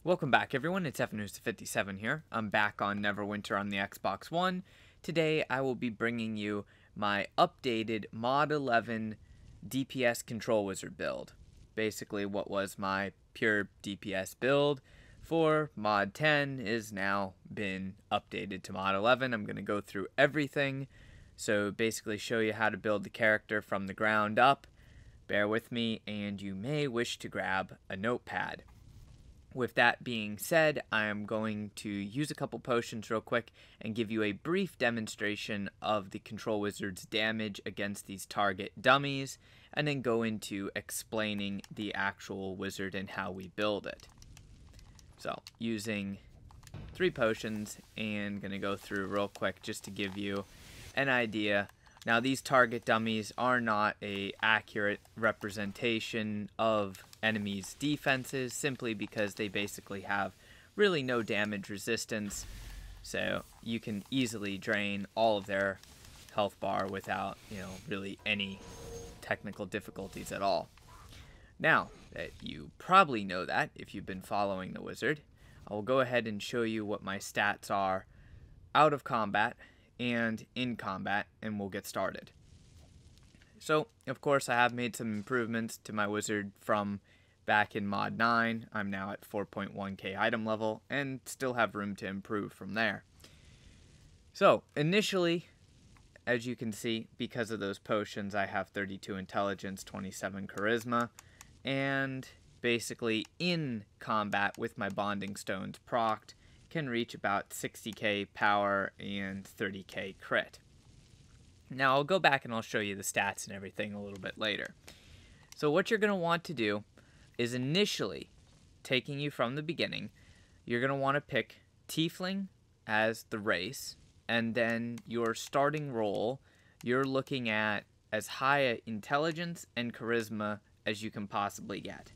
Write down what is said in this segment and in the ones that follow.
Welcome back everyone, it's FNews57 here. I'm back on NeverWinter on the Xbox One. Today I will be bringing you my updated Mod 11 DPS Control Wizard build. Basically what was my pure DPS build for Mod 10 is now been updated to Mod 11. I'm going to go through everything, so basically show you how to build the character from the ground up. Bear with me and you may wish to grab a notepad. With that being said, I am going to use a couple potions real quick and give you a brief demonstration of the Control Wizard's damage against these target dummies, and then go into explaining the actual wizard and how we build it. So, using 3 potions, and going to go through real quick just to give you an idea. Now, these target dummies are not an accurate representation of enemies' defenses, simply because they basically have really no damage resistance, so you can easily drain all of their health bar without, really any technical difficulties at all. Now, that you probably know that if you've been following the wizard, I will go ahead and show you what my stats are out of combat and in combat, and we'll get started. So, of course, I have made some improvements to my wizard from back in Mod 9. I'm now at 4.1k item level, and still have room to improve from there. So, initially, as you can see, because of those potions, I have 32 intelligence, 27 charisma, and basically in combat with my bonding stones procced, can reach about 60k power and 30k crit. Now I'll go back and I'll show you the stats and everything a little bit later. So what you're going to want to do is, initially, taking you from the beginning, you're going to want to pick Tiefling as the race, and then your starting role, you're looking at as high intelligence and charisma as you can possibly get.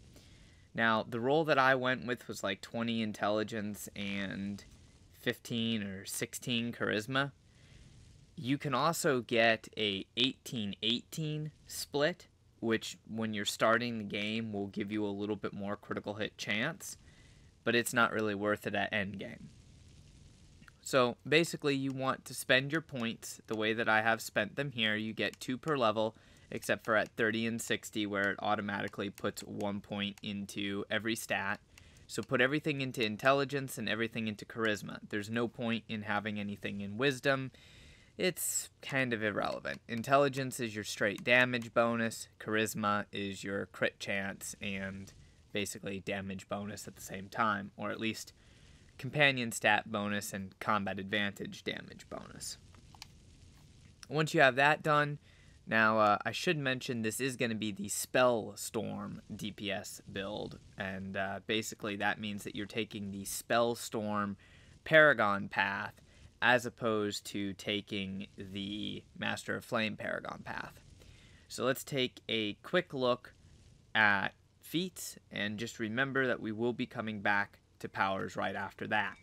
Now, the role that I went with was like 20 intelligence and 15 or 16 charisma. You can also get a 18-18 split, which when you're starting the game will give you a little bit more critical hit chance, but it's not really worth it at end game. So basically you want to spend your points the way that I have spent them here. You get 2 per level, except for at 30 and 60 where it automatically puts 1 point into every stat. So put everything into intelligence and everything into charisma. There's no point in having anything in wisdom. It's kind of irrelevant. Intelligence is your straight damage bonus. Charisma is your crit chance and basically damage bonus at the same time, or at least companion stat bonus and combat advantage damage bonus. Once you have that done, now, I should mention this is going to be the Spell Storm DPS build, and basically that means that you're taking the Spell Storm Paragon Path as opposed to taking the Master of Flame Paragon Path. So let's take a quick look at feats, and just remember that we will be coming back to powers right after that.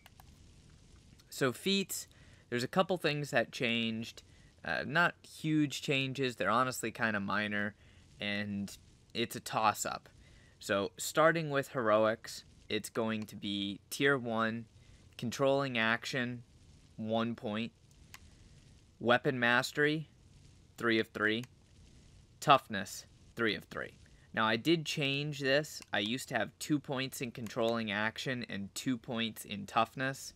So feats, there's a couple things that changed. Not huge changes, they're honestly kind of minor, and it's a toss-up. So starting with heroics, it's going to be tier 1, controlling action, 1 point, weapon mastery, 3 of 3, toughness, 3 of 3. Now I did change this. I used to have 2 points in controlling action and 2 points in toughness.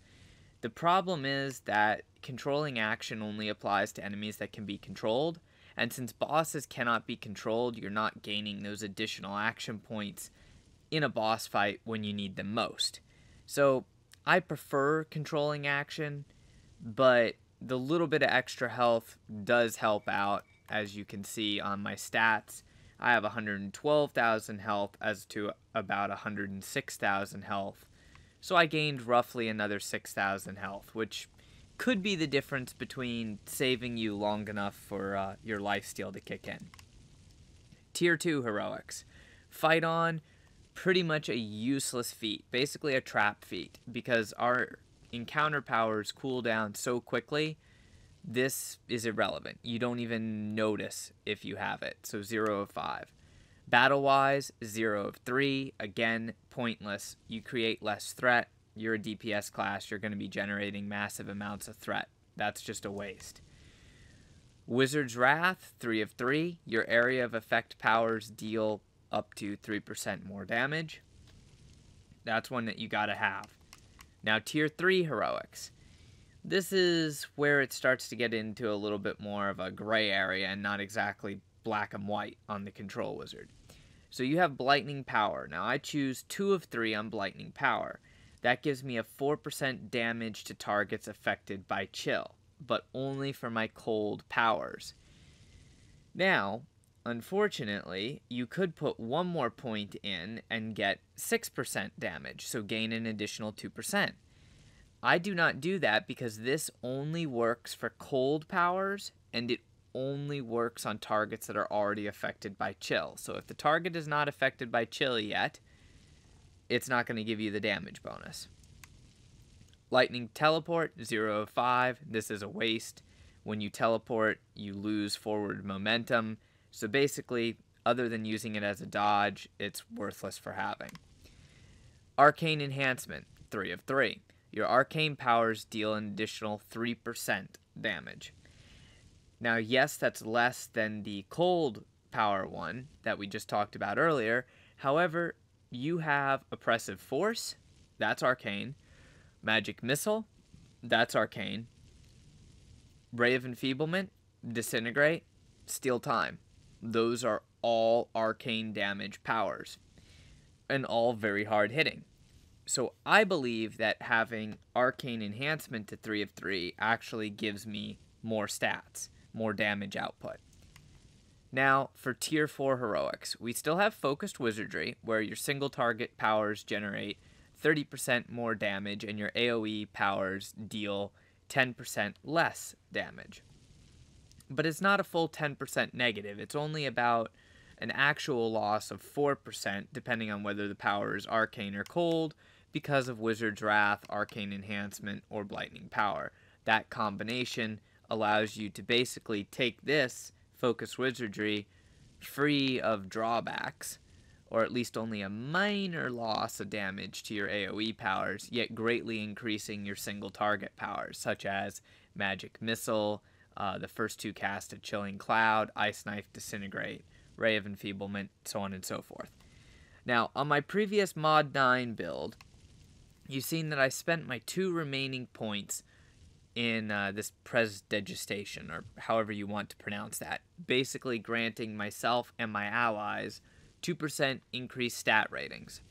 The problem is that controlling action only applies to enemies that can be controlled, and since bosses cannot be controlled, you're not gaining those additional action points in a boss fight when you need them most. So I prefer controlling action, but the little bit of extra health does help out. As you can see on my stats, I have 112,000 health as to about 106,000 health. So I gained roughly another 6,000 health, which could be the difference between saving you long enough for your lifesteal to kick in. Tier 2 heroics. Fight on, pretty much a useless feat, basically a trap feat, because our encounter powers cool down so quickly, this is irrelevant. You don't even notice if you have it, so 0 of 5. Battle-wise, 0 of 3. Again, pointless. You create less threat. You're a DPS class. You're going to be generating massive amounts of threat. That's just a waste. Wizard's Wrath, 3 of 3. Your area of effect powers deal up to 3% more damage. That's one that you gotta have. Now, Tier 3 Heroics. This is where it starts to get into a little bit more of a gray area and not exactly black and white on the Control Wizard. So you have Blightning Power. Now, I choose 2 of 3 on Blightning Power. That gives me a 4% damage to targets affected by chill, but only for my cold powers. Now, unfortunately, you could put one more point in and get 6% damage, so gain an additional 2%. I do not do that because this only works for cold powers, and it only works on targets that are already affected by chill. So if the target is not affected by chill yet, it's not going to give you the damage bonus. Lightning Teleport, 0 of 5. This is a waste. When you teleport, you lose forward momentum. So basically, other than using it as a dodge, it's worthless for having. Arcane Enhancement, 3 of 3. Your arcane powers deal an additional 3% damage. Now, yes, that's less than the cold power one that we just talked about earlier. However, you have Oppressive Force, that's arcane. Magic Missile, that's arcane. Ray of Enfeeblement, Disintegrate, Steal Time. Those are all arcane damage powers, and all very hard hitting. So I believe that having Arcane Enhancement to 3 of 3 actually gives me more stats, more damage output. Now, for Tier 4 Heroics, we still have Focused Wizardry, where your single target powers generate 30% more damage, and your AoE powers deal 10% less damage. But it's not a full 10% negative. It's only about an actual loss of 4%, depending on whether the power is arcane or cold, because of Wizard's Wrath, Arcane Enhancement, or Blightning Power. That combination allows you to basically take this Focus Wizardry free of drawbacks, or at least only a minor loss of damage to your AoE powers, yet greatly increasing your single target powers, such as Magic Missile, the first 2 casts of Chilling Cloud, Ice Knife, Disintegrate, Ray of Enfeeblement, so on and so forth. Now, on my previous Mod 9 build, you've seen that I spent my 2 remaining points in this Prestidigitation, or however you want to pronounce that, basically granting myself and my allies 2% increased stat ratings.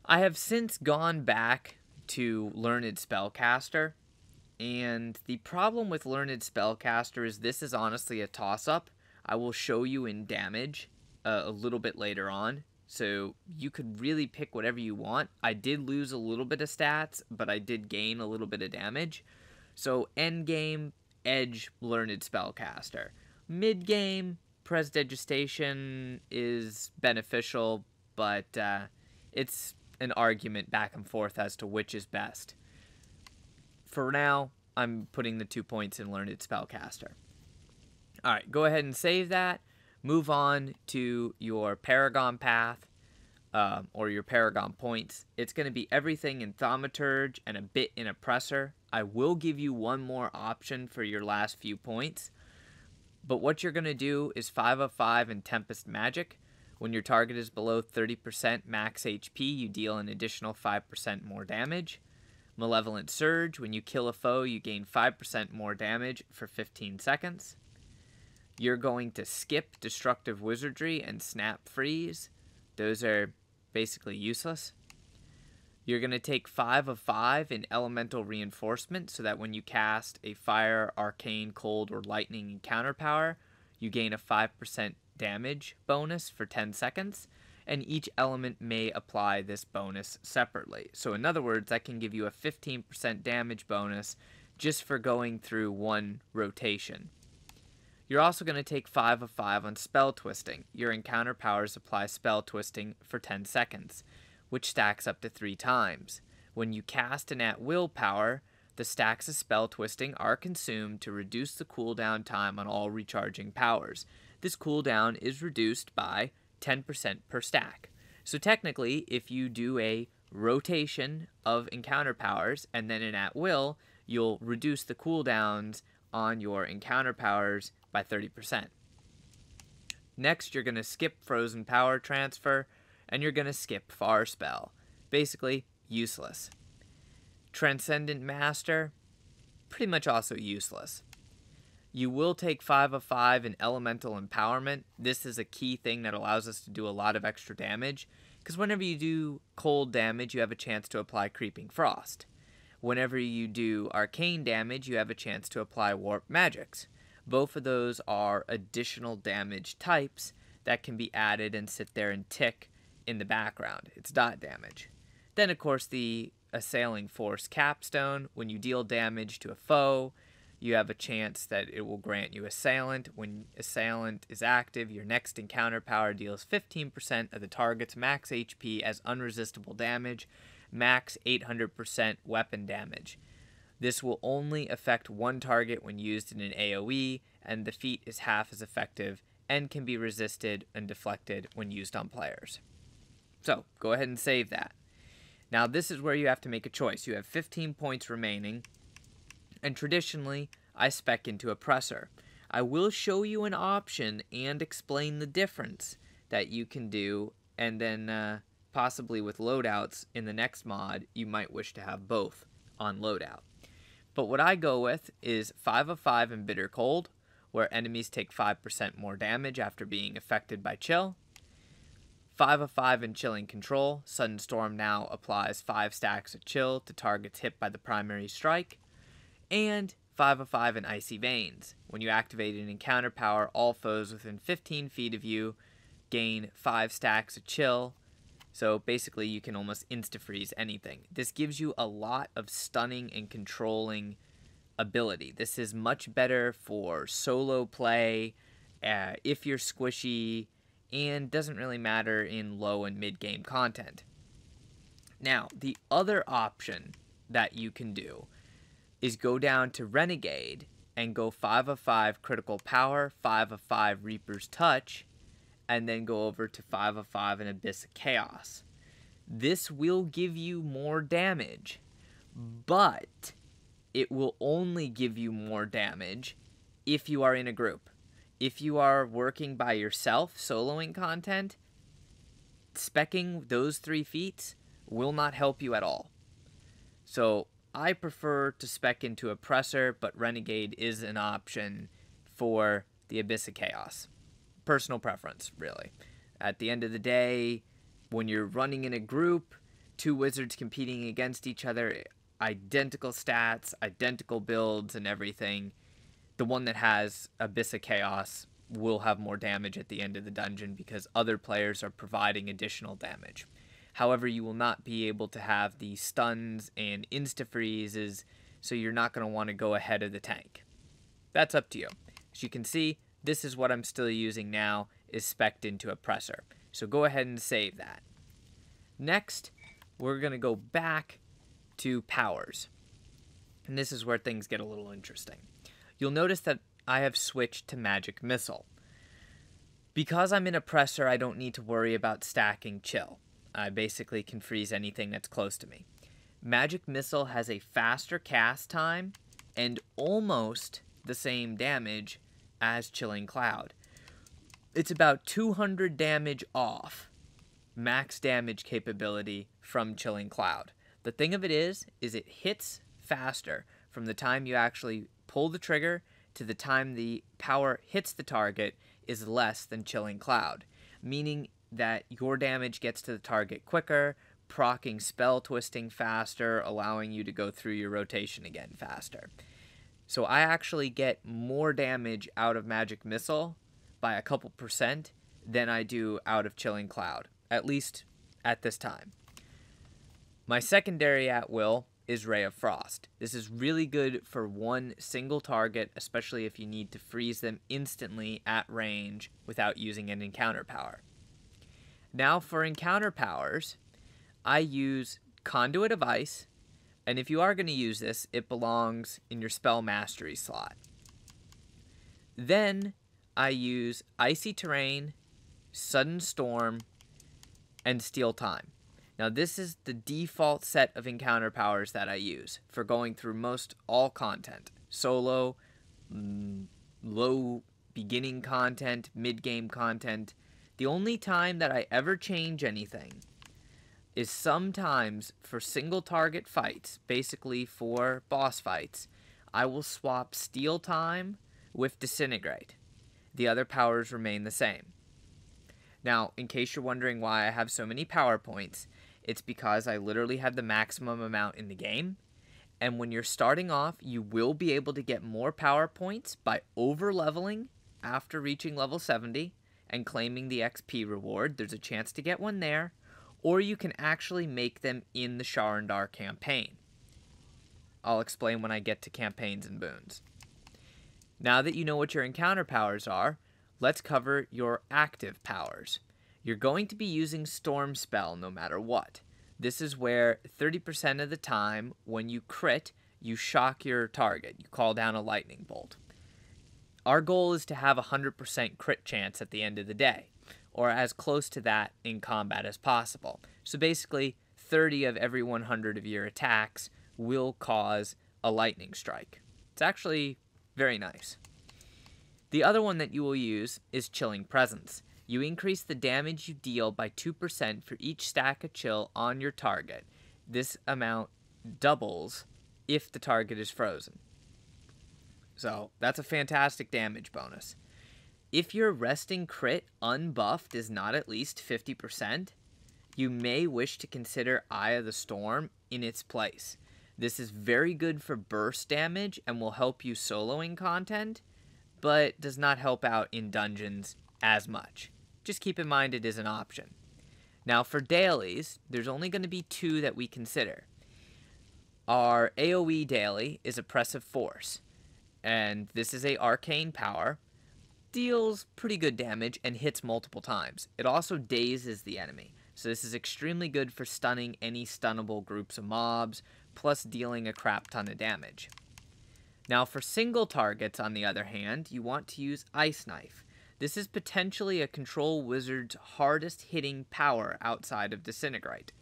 I have since gone back to Learned Spellcaster, and the problem with Learned Spellcaster is this is honestly a toss-up. I will show you in damage a little bit later on, so you could really pick whatever you want. I did lose a little bit of stats, but I did gain a little bit of damage. So endgame, edge Learned Spellcaster. Mid-game, Prestidigitation is beneficial, but it's an argument back and forth as to which is best. For now, I'm putting the 2 points in Learned Spellcaster. Alright, go ahead and save that. Move on to your Paragon Path, or your Paragon Points. It's going to be everything in Thaumaturge and a bit in Oppressor. I will give you one more option for your last few points. But what you're going to do is 5 of 5 in Tempest Magic. When your target is below 30% max HP, you deal an additional 5% more damage. Malevolent Surge, when you kill a foe, you gain 5% more damage for 15 seconds. You're going to skip Destructive Wizardry and Snap Freeze. Those are basically useless. You're going to take 5 of 5 in Elemental Reinforcement, so that when you cast a Fire, Arcane, Cold, or Lightning encounter power, you gain a 5% damage bonus for 10 seconds, and each element may apply this bonus separately. So in other words, that can give you a 15% damage bonus just for going through one rotation. You're also going to take 5 of 5 on Spell Twisting. Your encounter powers apply Spell Twisting for 10 seconds, which stacks up to 3 times. When you cast an at-will power, the stacks of Spell Twisting are consumed to reduce the cooldown time on all recharging powers. this cooldown is reduced by 10% per stack. So technically, if you do a rotation of encounter powers and then an at will, you'll reduce the cooldowns on your encounter powers by 30%. Next, you're going to skip Frozen Power Transfer, and you're going to skip Far Spell. Basically, useless. Transcendent Master, pretty much also useless. You will take 5 of 5 in Elemental Empowerment. This is a key thing that allows us to do a lot of extra damage, because whenever you do cold damage, you have a chance to apply Creeping Frost. Whenever you do arcane damage, you have a chance to apply Warp Magics. Both of those are additional damage types that can be added and sit there and tick in the background. It's dot damage. Then, of course, the Assailing Force Capstone. When you deal damage to a foe, you have a chance that it will grant you Assailant. When Assailant is active, your next encounter power deals 15% of the target's max HP as unresistible damage, max 800% weapon damage. This will only affect one target when used in an AoE, and the feat is half as effective and can be resisted and deflected when used on players. So, go ahead and save that. Now, this is where you have to make a choice. You have 15 points remaining, and traditionally, I spec into Oppressor. I will show you an option and explain the difference that you can do, and then possibly with loadouts in the next mod, you might wish to have both on loadout. But what I go with is 5 of 5 in Bitter Cold, where enemies take 5% more damage after being affected by chill. 5 of 5 in Chilling Control. Sudden Storm now applies 5 stacks of chill to targets hit by the primary strike. And 5 of 5 in Icy Veins. When you activate an encounter power, all foes within 15 feet of you gain 5 stacks of chill. So basically, you can almost insta-freeze anything. This gives you a lot of stunning and controlling ability. This is much better for solo play, if you're squishy, and doesn't really matter in low and mid-game content. Now, the other option that you can do is go down to Renegade and go 5 of 5 critical power, 5 of 5 Reaper's Touch, and then go over to 5 of 5 in Abyss of Chaos. This will give you more damage, but it will only give you more damage if you are in a group. If you are working by yourself, soloing content, speccing those 3 feats will not help you at all. So I prefer to spec into Oppressor, but Renegade is an option for the Abyss of Chaos. Personal preference, really. At the end of the day, when you're running in a group, 2 wizards competing against each other, identical stats, identical builds, and everything, the one that has Abyss of Chaos will have more damage at the end of the dungeon because other players are providing additional damage. However, you will not be able to have the stuns and insta-freezes, so you're not going to want to go ahead of the tank. That's up to you. As you can see, this is what I'm still using now, is spec'd into Oppressor. So go ahead and save that. Next, we're going to go back to powers. And this is where things get a little interesting. You'll notice that I have switched to Magic Missile. Because I'm in Oppressor, I don't need to worry about stacking chill. I basically can freeze anything that's close to me. Magic Missile has a faster cast time and almost the same damage as Chilling Cloud. It's about 200 damage off max damage capability from Chilling Cloud. The thing of it is it hits faster from the time you actually pull the trigger to the time the power hits the target is less than Chilling Cloud, meaning that your damage gets to the target quicker, proccing spell twisting faster, allowing you to go through your rotation again faster. So I actually get more damage out of Magic Missile by a couple percent than I do out of Chilling Cloud, at least at this time. My secondary at will is Ray of Frost. This is really good for one single target, especially if you need to freeze them instantly at range without using an encounter power. Now for encounter powers, I use Conduit of Ice, and if you are going to use this, it belongs in your Spell Mastery slot. Then I use Icy Terrain, Sudden Storm, and Steal Time. Now this is the default set of encounter powers that I use for going through most all content. Solo, low beginning content, mid-game content. The only time that I ever change anything is sometimes for single target fights, basically for boss fights, I will swap Steal Time with Disintegrate. The other powers remain the same. Now, in case you're wondering why I have so many power points, it's because I literally have the maximum amount in the game, and when you're starting off, you will be able to get more power points by over-leveling after reaching level 70 and claiming the XP reward. There's a chance to get one there, or you can actually make them in the Sharandar campaign. I'll explain when I get to campaigns and boons. Now that you know what your encounter powers are, let's cover your active powers. You're going to be using Storm Spell no matter what. This is where 30% of the time when you crit, you shock your target. You call down a lightning bolt. Our goal is to have a 100% crit chance at the end of the day, or as close to that in combat as possible. So basically, 30 of every 100 of your attacks will cause a lightning strike. It's actually very nice. The other one that you will use is Chilling Presence. You increase the damage you deal by 2% for each stack of chill on your target. This amount doubles if the target is frozen. So that's a fantastic damage bonus. If your resting crit unbuffed is not at least 50%, you may wish to consider Eye of the Storm in its place. This is very good for burst damage and will help you soloing content, but does not help out in dungeons as much. Just keep in mind it is an option. Now for dailies, there's only going to be two that we consider. Our AoE daily is Oppressive Force, and this is a arcane power. Deals pretty good damage and hits multiple times. It also dazes the enemy, so this is extremely good for stunning any stunnable groups of mobs, plus dealing a crap ton of damage. Now for single targets, on the other hand, you want to use Ice Knife. This is potentially a Control Wizard's hardest hitting power outside of Disintegrate.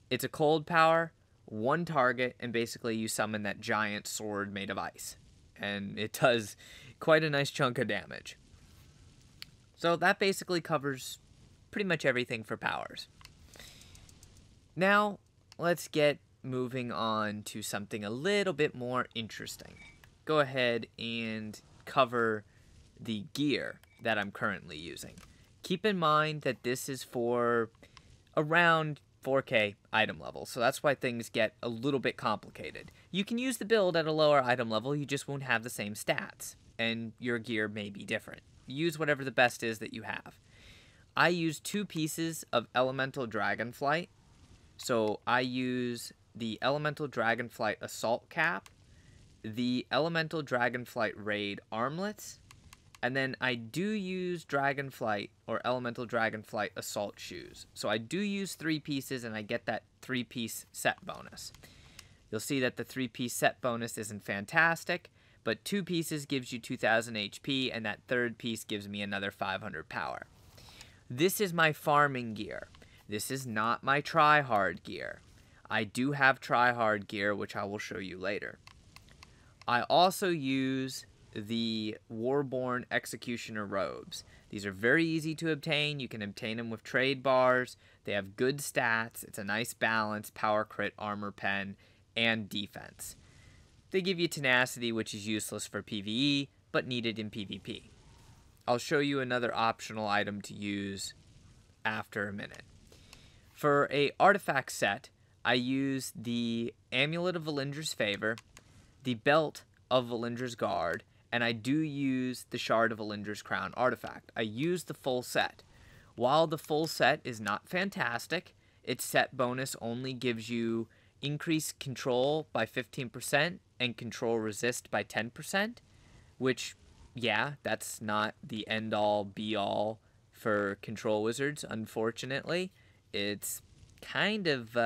It's a cold power, one target, and basically you summon that giant sword made of ice. And it does quite a nice chunk of damage. So that basically covers pretty much everything for powers. Now, let's get moving on to something a little bit more interesting. Go ahead and cover the gear that I'm currently using. Keep in mind that this is for around 4K item level, so that's why things get a little bit complicated. You can use the build at a lower item level, you just won't have the same stats, and your gear may be different. Use whatever the best is that you have. I use 2 pieces of Elemental Dragonflight, so I use the Elemental Dragonflight Assault Cap, the Elemental Dragonflight Raid Armlets, and then I do use Dragonflight or Elemental Dragonflight Assault Shoes. So I do use 3 pieces and I get that 3-piece set bonus. You'll see that the 3-piece set bonus isn't fantastic, but 2 pieces gives you 2000 HP and that 3rd piece gives me another 500 power. This is my farming gear. This is not my try-hard gear. I do have try-hard gear, which I will show you later. I also use the Warborn Executioner robes. These are very easy to obtain. You can obtain them with trade bars. They have good stats. It's a nice balance, power crit, armor pen, and defense. They give you tenacity, which is useless for PvE, but needed in PvP. I'll show you another optional item to use after a minute. For a artifact set, I use the Amulet of Valindra's Favor, the Belt of Valindra's Guard, and I do use the Shard of Valindra's Crown artifact. I use the full set. While the full set is not fantastic, its set bonus only gives you increased control by 15% and control resist by 10%, which, yeah, that's not the end-all, be-all for control wizards, unfortunately. It's kind of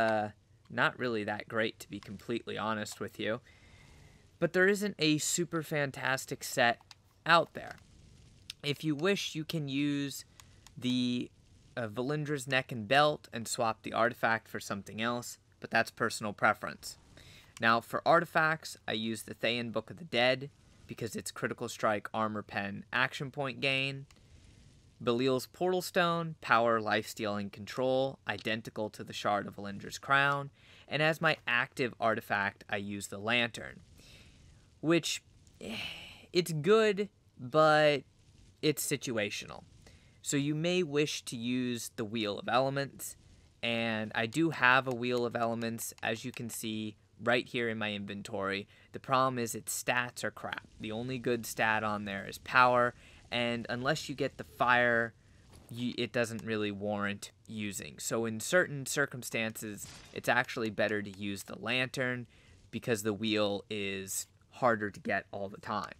not really that great, to be completely honest with you. But there isn't a super fantastic set out there. If you wish, you can use the Valindra's neck and belt and swap the artifact for something else, but that's personal preference. Now, for artifacts, I use the Thayan Book of the Dead because it's critical strike, armor pen, action point gain. Belial's Portal Stone, power, lifesteal, and control, identical to the Shard of Valindra's Crown. And as my active artifact, I use the Lantern, which, it's good, but it's situational. So you may wish to use the Wheel of Elements, and I do have a Wheel of Elements, as you can see right here in my inventory. The problem is its stats are crap. The only good stat on there is power, and unless you get the fire, it doesn't really warrant using. So in certain circumstances, it's actually better to use the Lantern because the wheel is harder to get all the time.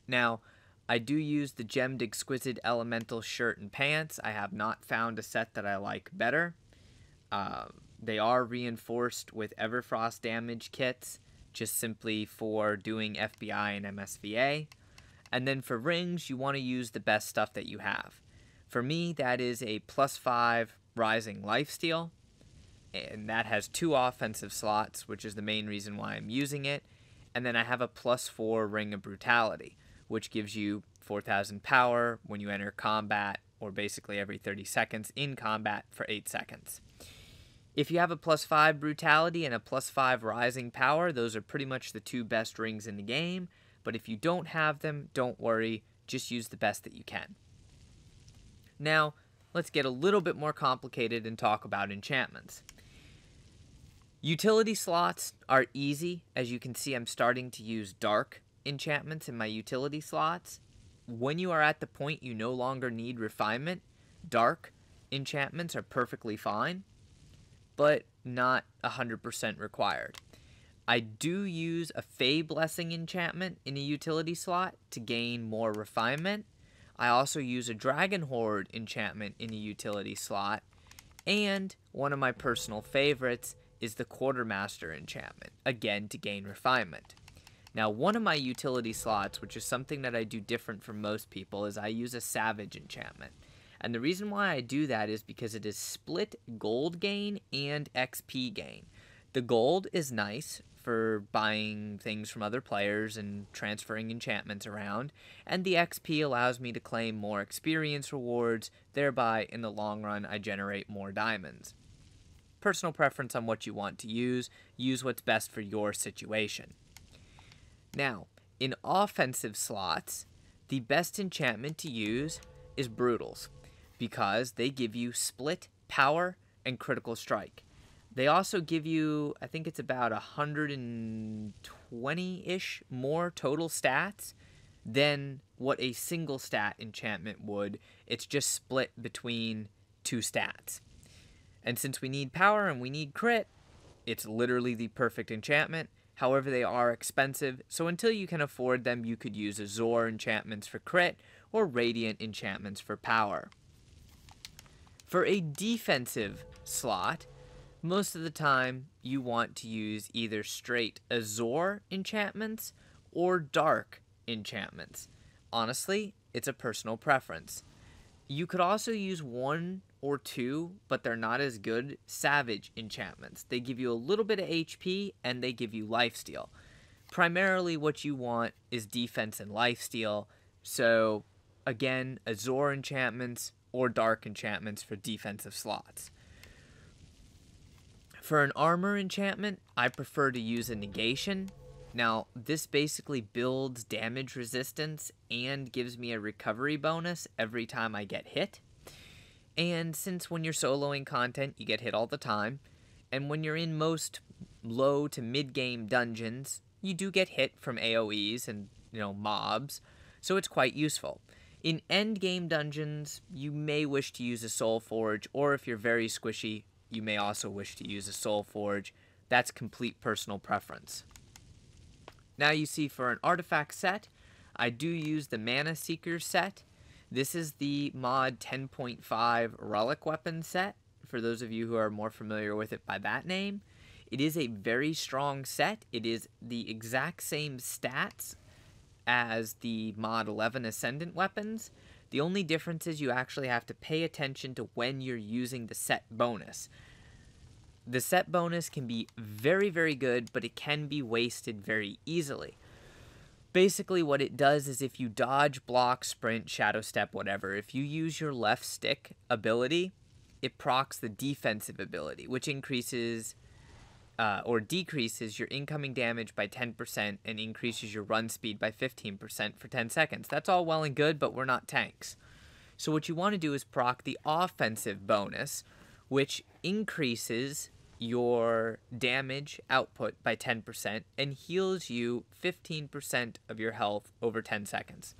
Now, I do use the Gemmed Exquisite Elemental shirt and pants. I have not found a set that I like better. They are reinforced with Everfrost damage kits, just simply for doing FBI and MSVA. And then for rings, you want to use the best stuff that you have. For me, that is a +5 Rising Lifesteal, and that has 2 offensive slots, which is the main reason why I'm using it. And then I have a +4 Ring of Brutality, which gives you 4,000 power when you enter combat, or basically every 30 seconds in combat for 8 seconds. If you have a +5 Brutality and a +5 Rising Power, those are pretty much the 2 best rings in the game. But if you don't have them, don't worry, just use the best that you can. Now, let's get a little bit more complicated and talk about enchantments. Utility slots are easy. As you can see, I'm starting to use dark enchantments in my utility slots. When you are at the point you no longer need refinement, dark enchantments are perfectly fine, but not 100% required. I do use a Fey Blessing enchantment in a utility slot to gain more refinement. I also use a Dragon Horde enchantment in a utility slot. And one of my personal favorites is the Quartermaster enchantment, again to gain refinement. Now, one of my utility slots, which is something that I do different from most people, is I use a Savage enchantment. And the reason why I do that is because it is split gold gain and XP gain. The gold is nice for buying things from other players and transferring enchantments around, and the XP allows me to claim more experience rewards, thereby in the long run I generate more diamonds. Personal preference on what you want to use what's best for your situation. Now, in offensive slots, the best enchantment to use is Brutals, because they give you split, power, and critical strike. They also give you, I think it's about 120-ish more total stats than what a single stat enchantment would. It's just split between 2 stats. And since we need power and we need crit, it's literally the perfect enchantment. However, they are expensive, so until you can afford them, you could use Azor enchantments for crit or Radiant enchantments for power. For a defensive slot, most of the time you want to use either straight Azor enchantments or dark enchantments. Honestly, it's a personal preference. You could also use 1 or 2, but they're not as good, Savage enchantments. They give you a little bit of HP and they give you lifesteal. Primarily what you want is defense and lifesteal, so again, Azor enchantments or dark enchantments for defensive slots. For an armor enchantment, I prefer to use a negation. Now, this basically builds damage resistance and gives me a recovery bonus every time I get hit. And since when you're soloing content, you get hit all the time, and when you're in most low to mid-game dungeons, you do get hit from AoEs and, mobs, so it's quite useful. In end-game dungeons, you may wish to use a Soul Forge, or if you're very squishy, you may also wish to use a Soul Forge. That's complete personal preference. Now you see for an artifact set, I do use the Mana Seeker set. This is the mod 10.5 Relic Weapon set, for those of you who are more familiar with it by that name. It is a very strong set. It is the exact same stats as the Mod 11 Ascendant weapons. The only difference is you actually have to pay attention to when you're using the set bonus. The set bonus can be very, very good, but it can be wasted very easily. Basically, what it does is if you dodge, block, sprint, shadow step, whatever, if you use your left stick ability, it procs the defensive ability, which increases or decreases your incoming damage by 10% and increases your run speed by 15% for 10 seconds. That's all well and good, but we're not tanks. So what you want to do is proc the offensive bonus, which increases your damage output by 10% and heals you 15% of your health over 10 seconds.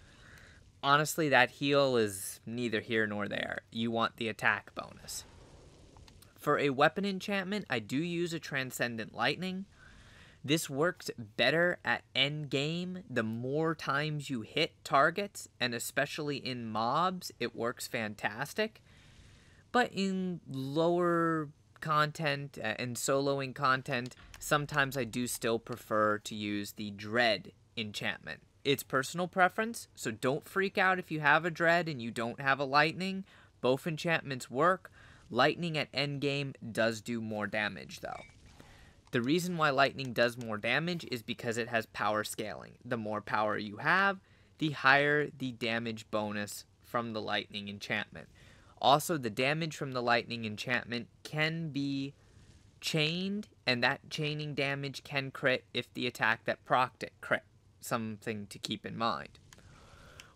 Honestly, that heal is neither here nor there. You want the attack bonus. For a weapon enchantment, I do use a Transcendent Lightning. This works better at end game. The more times you hit targets, and especially in mobs, it works fantastic. But in lower content and soloing content, sometimes I do still prefer to use the Dread enchantment. It's personal preference, so don't freak out if you have a Dread and you don't have a Lightning. Both enchantments work. Lightning at endgame does do more damage, though. The reason why Lightning does more damage is because it has power scaling. The more power you have, the higher the damage bonus from the Lightning enchantment. Also, the damage from the Lightning enchantment can be chained, and that chaining damage can crit if the attack that procced it crit. Something to keep in mind.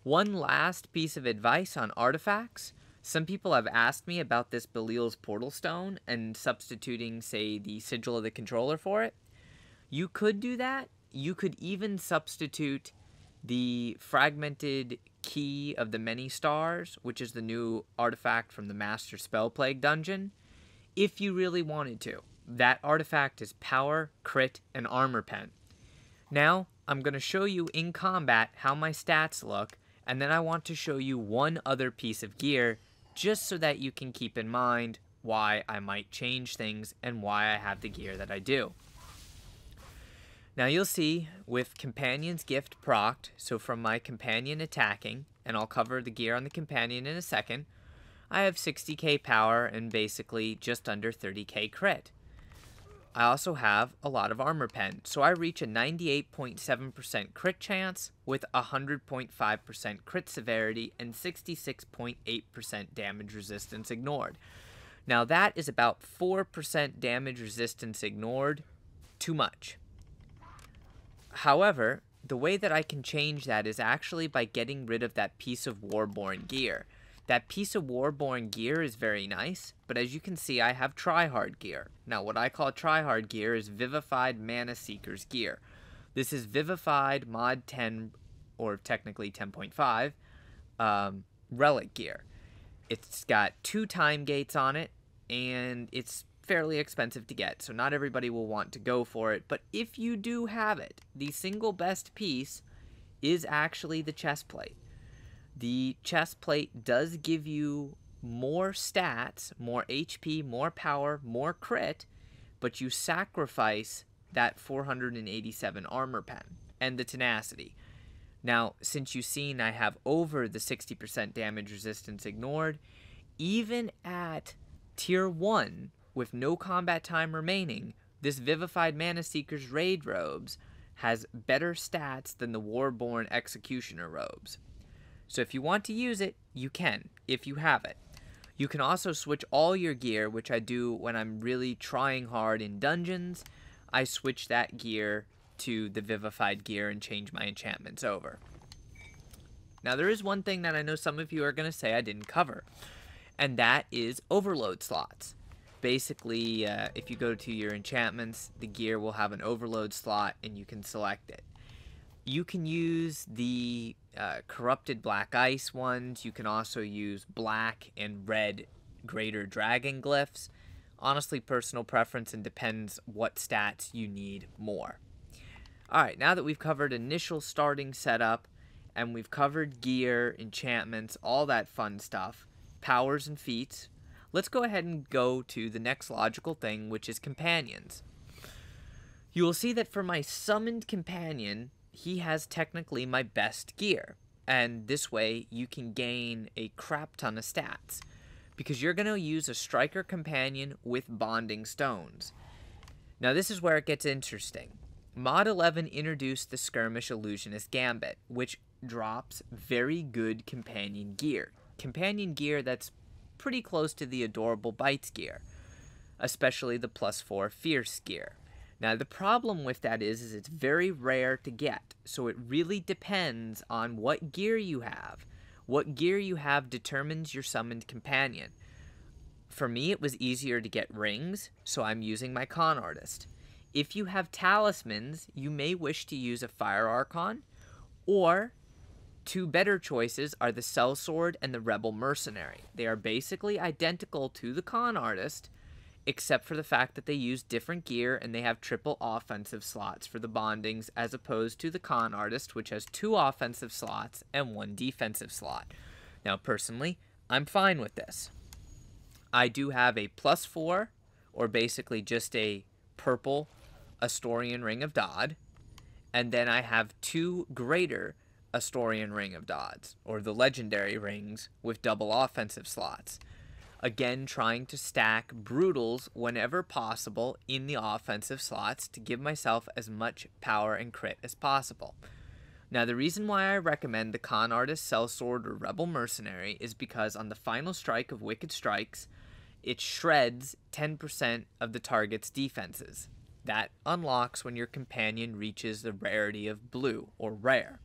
One last piece of advice on artifacts. Some people have asked me about this Belial's Portal Stone and substituting, say, the Sigil of the Controller for it. You could do that. You could even substitute the Fragmented Key of the Many Stars, which is the new artifact from the Master Spellplague dungeon, if you really wanted to. That artifact is power, crit, and armor pen. Now, I'm going to show you in combat how my stats look, and then I want to show you one other piece of gear just so that you can keep in mind why I might change things and why I have the gear that I do. Now you'll see with Companion's Gift procced, so from my Companion attacking, and I'll cover the gear on the Companion in a second, I have 60k power and basically just under 30k crit. I also have a lot of armor pen, so I reach a 98.7% crit chance with 100.5% crit severity and 66.8% damage resistance ignored. Now that is about 4% damage resistance ignored, too much. However, the way that I can change that is actually by getting rid of that piece of Warborn gear. That piece of Warborn gear is very nice, but as you can see, I have Tryhard gear. Now, what I call Tryhard gear is Vivified Mana Seeker's gear. This is Vivified Mod 10, or technically 10.5, Relic gear. It's got 2 time gates on it, and it's fairly expensive to get, so not everybody will want to go for it, but if you do have it, the single best piece is actually the chest plate. The chest plate does give you more stats, more HP, more power, more crit, but you sacrifice that 487 armor pen and the tenacity. Now, since you've seen I have over the 60% damage resistance ignored, even at tier 1 with no combat time remaining, this Vivified Mana Seeker's Raid Robes has better stats than the Warborn Executioner Robes. So if you want to use it, you can, if you have it. You can also switch all your gear, which I do when I'm really trying hard in dungeons. I switch that gear to the Vivified gear and change my enchantments over. Now there is one thing that I know some of you are going to say I didn't cover, and that is overload slots. Basically, if you go to your enchantments, the gear will have an overload slot and you can select it. You can use the corrupted black ice ones. You can also use black and red greater dragon glyphs. Honestly, personal preference and depends what stats you need more. Alright, now that we've covered initial starting setup and we've covered gear, enchantments, all that fun stuff, powers and feats, let's go ahead and go to the next logical thing, which is companions. You will see that for my summoned companion, he has technically my best gear. And this way you can gain a crap ton of stats, because you're going to use a striker companion with bonding stones. Now this is where it gets interesting. Mod 11 introduced the Skirmish Illusionist Gambit, which drops very good companion gear. Companion gear that's pretty close to the Adorable Bites gear, especially the +4 Fierce gear. Now the problem with that is it's very rare to get, so it really depends on what gear you have. What gear you have determines your summoned companion. For me, it was easier to get rings, so I'm using my Con Artist. If you have talismans, you may wish to use a Fire Archon, or two better choices are the Sellsword and the Rebel Mercenary. They are basically identical to the Con Artist, except for the fact that they use different gear and they have triple offensive slots for the bondings, as opposed to the Con Artist, which has 2 offensive slots and 1 defensive slot. Now, personally, I'm fine with this. I do have a +4, or basically just a purple Astorian Ring of Dodd, and then I have 2 greater Astorian Ring of Dodds, or the legendary rings with double offensive slots. Again, trying to stack brutals whenever possible in the offensive slots to give myself as much power and crit as possible. Now, the reason why I recommend the Con Artist, Sellsword, or Rebel Mercenary is because on the final strike of Wicked Strikes, it shreds 10% of the target's defenses. That unlocks when your companion reaches the rarity of blue, or rare.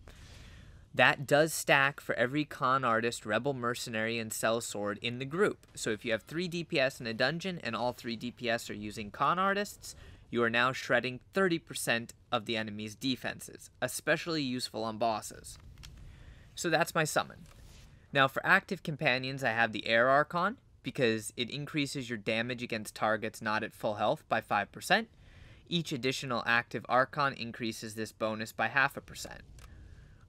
That does stack for every Con Artist, Rebel Mercenary, and Sellsword in the group. So if you have 3 DPS in a dungeon and all 3 DPS are using Con Artists, you are now shredding 30% of the enemy's defenses, especially useful on bosses. So that's my summon. Now for active companions, I have the Air Archon, because it increases your damage against targets not at full health by 5%. Each additional active Archon increases this bonus by 0.5%.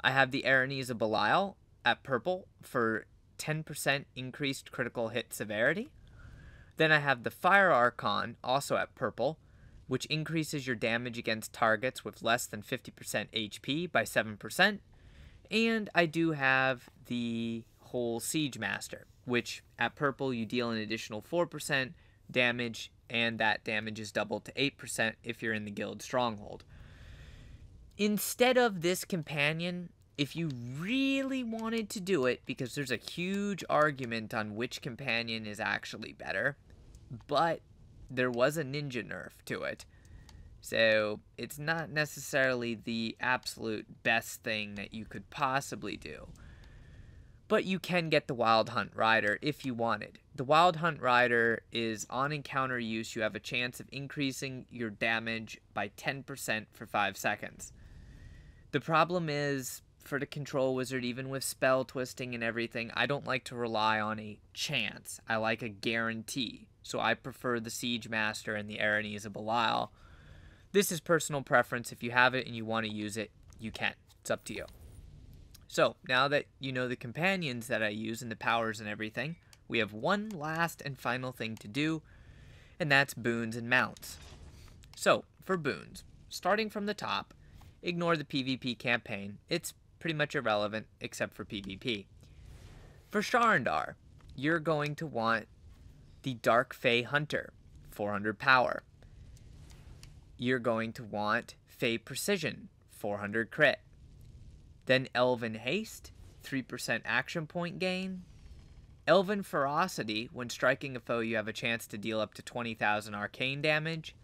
I have the Aranese of Belial at purple for 10% increased critical hit severity. Then I have the Fire Archon, also at purple, which increases your damage against targets with less than 50% HP by 7%. And I do have the whole Siege Master, which at purple you deal an additional 4% damage, and that damage is doubled to 8% if you're in the Guild Stronghold. Instead of this companion, if you really wanted to do it, because there's a huge argument on which companion is actually better, but there was a ninja nerf to it, so it's not necessarily the absolute best thing that you could possibly do. But you can get the Wild Hunt Rider if you wanted. The Wild Hunt Rider is on encounter use. You have a chance of increasing your damage by 10% for 5 seconds. The problem is, for the Control Wizard, even with spell twisting and everything, I don't like to rely on a chance. I like a guarantee. So I prefer the Siege Master and the Aranese of Belial. This is personal preference. If you have it and you want to use it, you can. It's up to you. So, now that you know the companions that I use and the powers and everything, we have one last and final thing to do, and that's Boons and Mounts. So, for Boons, starting from the top, ignore the PvP campaign. It's pretty much irrelevant except for PvP. For Sharandar, you're going to want the Dark Fae Hunter, 400 power. You're going to want Fae Precision, 400 crit. Then Elven Haste, 3% action point gain. Elven Ferocity, when striking a foe you have a chance to deal up to 20,000 arcane damage.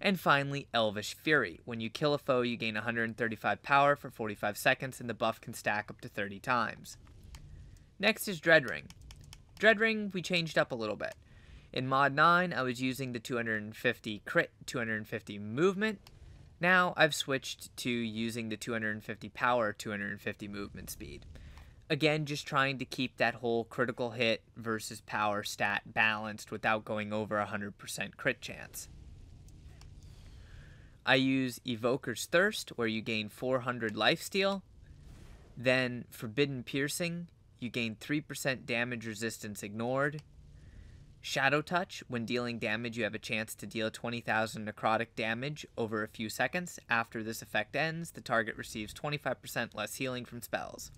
And finally, Elvish Fury. When you kill a foe, you gain 135 power for 45 seconds, and the buff can stack up to 30 times. Next is Dreadring. Dreadring, we changed up a little bit. In Mod 9, I was using the 250 crit, 250 movement. Now, I've switched to using the 250 power, 250 movement speed. Again, just trying to keep that whole critical hit versus power stat balanced without going over 100% crit chance. I use Evoker's Thirst, where you gain 400 lifesteal. Then Forbidden Piercing, you gain 3% damage resistance ignored. Shadow Touch, when dealing damage, you have a chance to deal 20,000 necrotic damage over a few seconds. After this effect ends, the target receives 25% less healing from spells.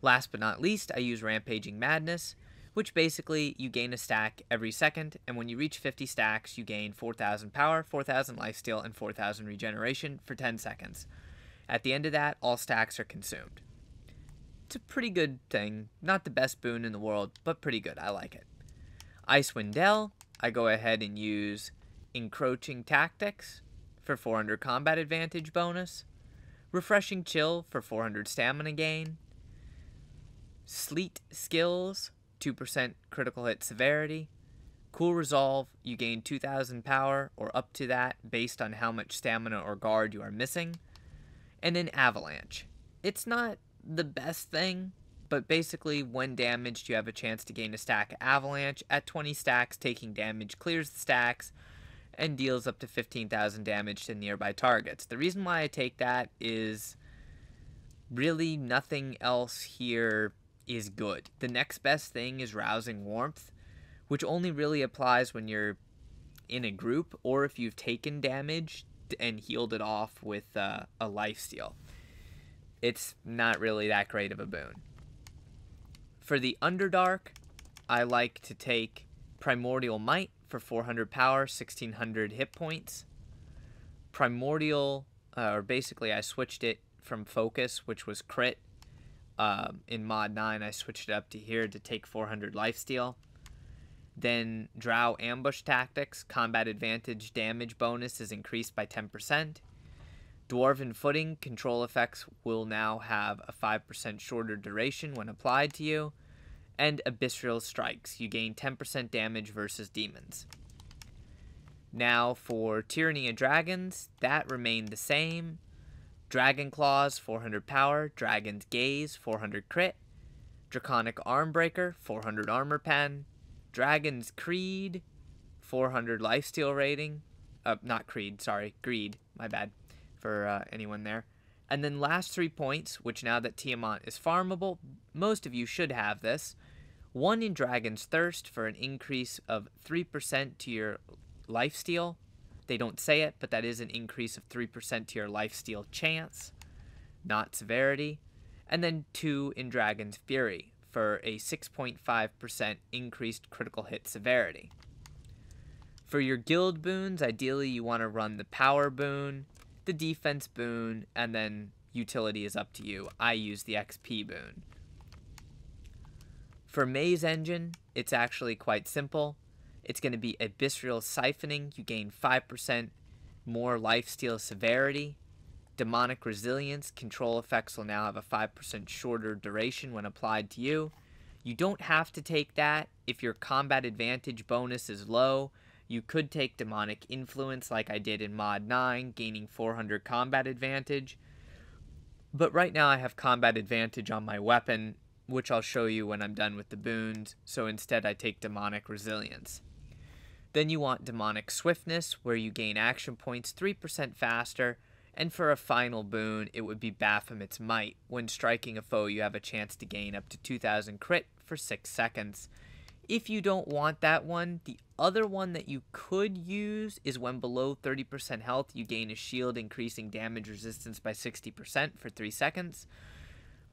Last but not least, I use Rampaging Madness, which basically you gain a stack every second, and when you reach 50 stacks, you gain 4,000 power, 4,000 lifesteal, and 4,000 regeneration for 10 seconds. At the end of that, all stacks are consumed. It's a pretty good thing. Not the best boon in the world, but pretty good. I like it. Icewind Dale, I go ahead and use Encroaching Tactics for 400 combat advantage bonus. Refreshing Chill for 400 stamina gain. Sleet Skills, 2% critical hit severity. Cool Resolve, you gain 2,000 power or up to that based on how much stamina or guard you are missing. And then Avalanche. It's not the best thing, but basically when damaged you have a chance to gain a stack Avalanche. At 20 stacks, taking damage clears the stacks and deals up to 15,000 damage to nearby targets. The reason why I take that is really nothing else here is good. The next best thing is Rousing Warmth, which only really applies when you're in a group or if you've taken damage and healed it off with a lifesteal. It's not really that great of a boon. For the Underdark, I like to take Primordial Might for 400 power, 1,600 hit points. Primordial, or basically I switched it from Focus, which was crit. In Mod 9, I switched it up to here to take 400 lifesteal. Then Drow Ambush Tactics, combat advantage damage bonus is increased by 10%. Dwarven Footing, control effects will now have a 5% shorter duration when applied to you. And Abyssal Strikes, you gain 10% damage versus demons. Now for Tyranny of Dragons, that remained the same. Dragon Claws, 400 power. Dragon's Gaze, 400 crit. Draconic Armbreaker, 400 armor pen. Dragon's Creed, 400 lifesteal rating. Not Creed, sorry. Greed, my bad, for anyone there. And then last 3 points, which now that Tiamat is farmable, most of you should have this. 1 in Dragon's Thirst for an increase of 3% to your lifesteal. They don't say it, but that is an increase of 3% to your lifesteal chance, not severity. And then 2 in Dragon's Fury for a 6.5% increased critical hit severity. For your guild boons, ideally you want to run the power boon, the defense boon, and then utility is up to you. I use the XP boon. For Maze Engine, it's actually quite simple. It's going to be Abyssal Siphoning. You gain 5% more lifesteal severity. Demonic Resilience. Control effects will now have a 5% shorter duration when applied to you. You don't have to take that if your combat advantage bonus is low. You could take Demonic Influence like I did in Mod 9, gaining 400 combat advantage. But right now I have combat advantage on my weapon, which I'll show you when I'm done with the boons. So instead I take Demonic Resilience. Then you want Demonic Swiftness, where you gain action points 3% faster. And for a final boon, it would be Baphomet's Might. When striking a foe, you have a chance to gain up to 2,000 crit for 6 seconds. If you don't want that one, the other one that you could use is when below 30% health, you gain a shield increasing damage resistance by 60% for 3 seconds.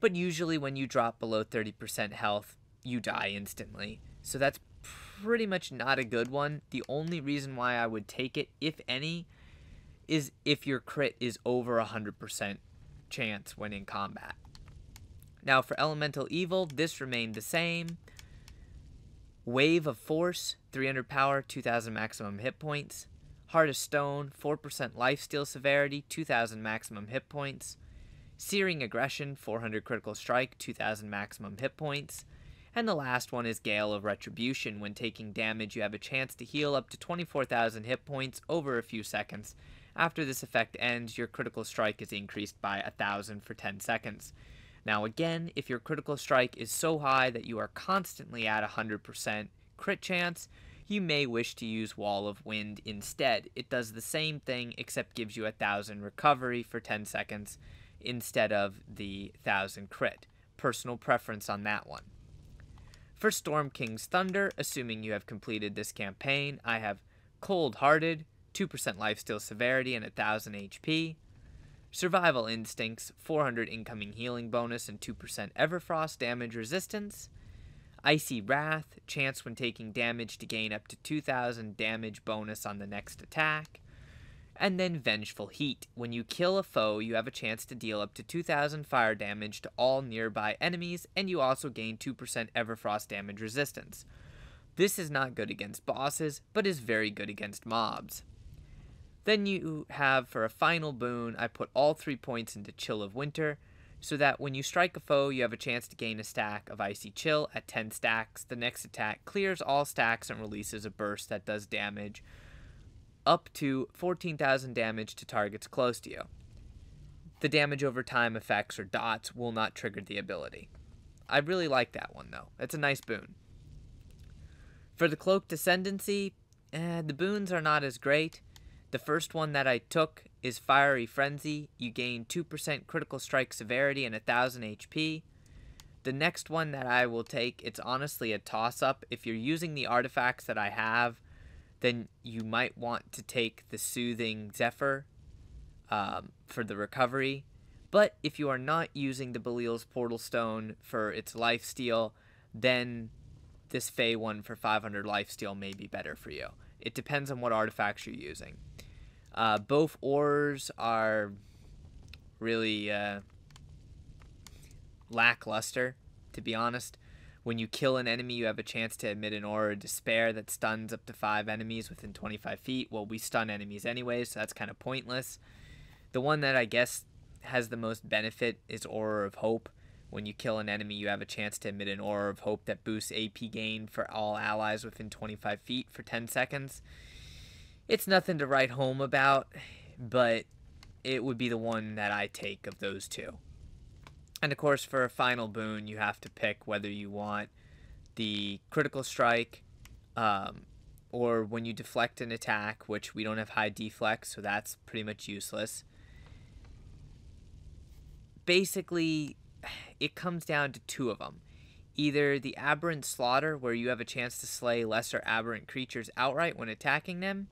But usually when you drop below 30% health, you die instantly. So that's pretty much not a good one. The only reason why I would take it, if any, is if your crit is over 100% chance when in combat. Now for Elemental Evil, this remained the same. Wave of Force, 300 power, 2,000 maximum hit points. Heart of Stone, 4% lifesteal severity, 2,000 maximum hit points. Searing Aggression, 400 critical strike, 2,000 maximum hit points. And the last one is Gale of Retribution. When taking damage, you have a chance to heal up to 24,000 hit points over a few seconds. After this effect ends, your critical strike is increased by 1,000 for 10 seconds. Now again, if your critical strike is so high that you are constantly at 100% crit chance, you may wish to use Wall of Wind instead. It does the same thing except gives you 1,000 recovery for 10 seconds instead of the 1,000 crit. Personal preference on that one. For Storm King's Thunder, assuming you have completed this campaign, I have Cold-Hearted, 2% lifesteal severity and 1000 HP. Survival Instincts, 400 incoming healing bonus and 2% Everfrost damage resistance. Icy Wrath, chance when taking damage to gain up to 2000 damage bonus on the next attack. And then Vengeful Heat, when you kill a foe, you have a chance to deal up to 2000 fire damage to all nearby enemies, and you also gain 2% Everfrost damage resistance. This is not good against bosses, but is very good against mobs. Then you have, for a final boon, I put all 3 points into Chill of Winter, so that when you strike a foe, you have a chance to gain a stack of Icy Chill at 10 stacks. The next attack clears all stacks and releases a burst that does damage up to 14,000 damage to targets close to you. The damage over time effects or dots will not trigger the ability. I really like that one though. It's a nice boon. For the Cloaked Ascendancy, the boons are not as great. The first one that I took is Fiery Frenzy. You gain 2% critical strike severity and 1000 HP. The next one that I will take, it's honestly a toss-up. If you're using the artifacts that I have, then you might want to take the Soothing Zephyr for the recovery. But if you are not using the Belial's Portal Stone for its lifesteal, then this Fey one for 500 lifesteal may be better for you. It depends on what artifacts you're using. Both ores are really lackluster, to be honest. When you kill an enemy, you have a chance to emit an aura of despair that stuns up to 5 enemies within 25 feet. Well, we stun enemies anyway, so that's kind of pointless. The one that I guess has the most benefit is Aura of Hope. When you kill an enemy, you have a chance to emit an Aura of Hope that boosts AP gain for all allies within 25 feet for 10 seconds. It's nothing to write home about, but it would be the one that I take of those two. And of course, for a final boon, you have to pick whether you want the Critical Strike, or when you deflect an attack, which we don't have high deflect, so that's pretty much useless. Basically, it comes down to 2 of them. Either the Aberrant Slaughter, where you have a chance to slay lesser aberrant creatures outright when attacking them,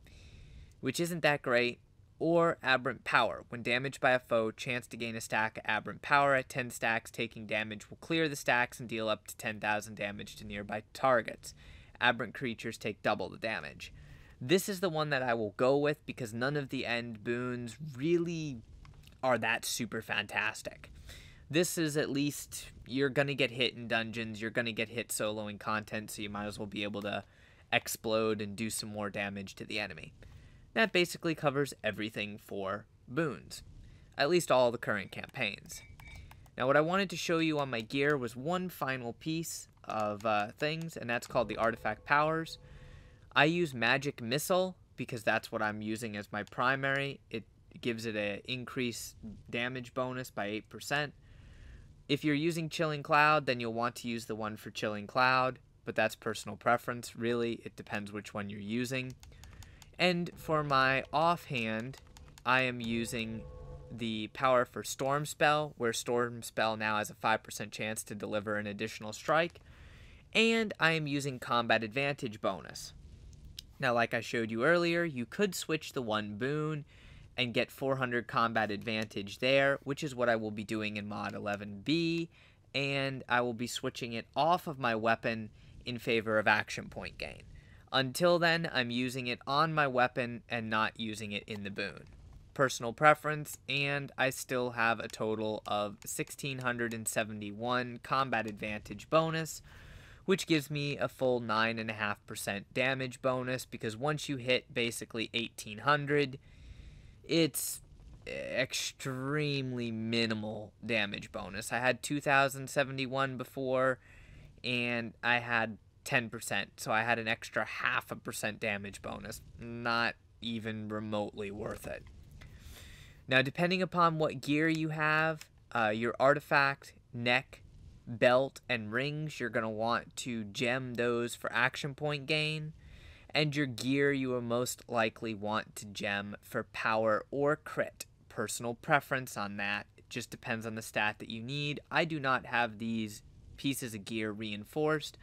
which isn't that great, or Aberrant Power. When damaged by a foe, chance to gain a stack of Aberrant Power at 10 stacks. Taking damage will clear the stacks and deal up to 10,000 damage to nearby targets. Aberrant creatures take double the damage. This is the one that I will go with because none of the end boons really are that super fantastic. This is at least, you're going to get hit in dungeons, you're going to get hit soloing content, so you might as well be able to explode and do some more damage to the enemy. That basically covers everything for boons, at least all the current campaigns. Now what I wanted to show you on my gear was one final piece of things, and that's called the Artifact Powers. I use Magic Missile because that's what I'm using as my primary. It gives it an increased damage bonus by 8%. If you're using Chilling Cloud, then you'll want to use the one for Chilling Cloud, but that's personal preference. Really, it depends which one you're using. And for my Offhand, I am using the power for Storm Spell, where Storm Spell now has a 5% chance to deliver an additional strike. And I am using Combat Advantage bonus. Now, like I showed you earlier, you could switch the one boon and get 400 Combat Advantage there, which is what I will be doing in Mod 11B. And I will be switching it off of my weapon in favor of Action Point gain. Until then, I'm using it on my weapon and not using it in the boon. Personal preference, and I still have a total of 1,671 Combat Advantage bonus, which gives me a full 9.5% damage bonus, because once you hit basically 1,800, it's extremely minimal damage bonus. I had 2,071 before, and I had 10%, so I had an extra 0.5% damage bonus. Not even remotely worth it. Now, depending upon what gear you have, your artifact, neck, belt, and rings, you're going to want to gem those for action point gain. And your gear, you will most likely want to gem for power or crit. Personal preference on that. It just depends on the stat that you need. I do not have these pieces of gear reinforced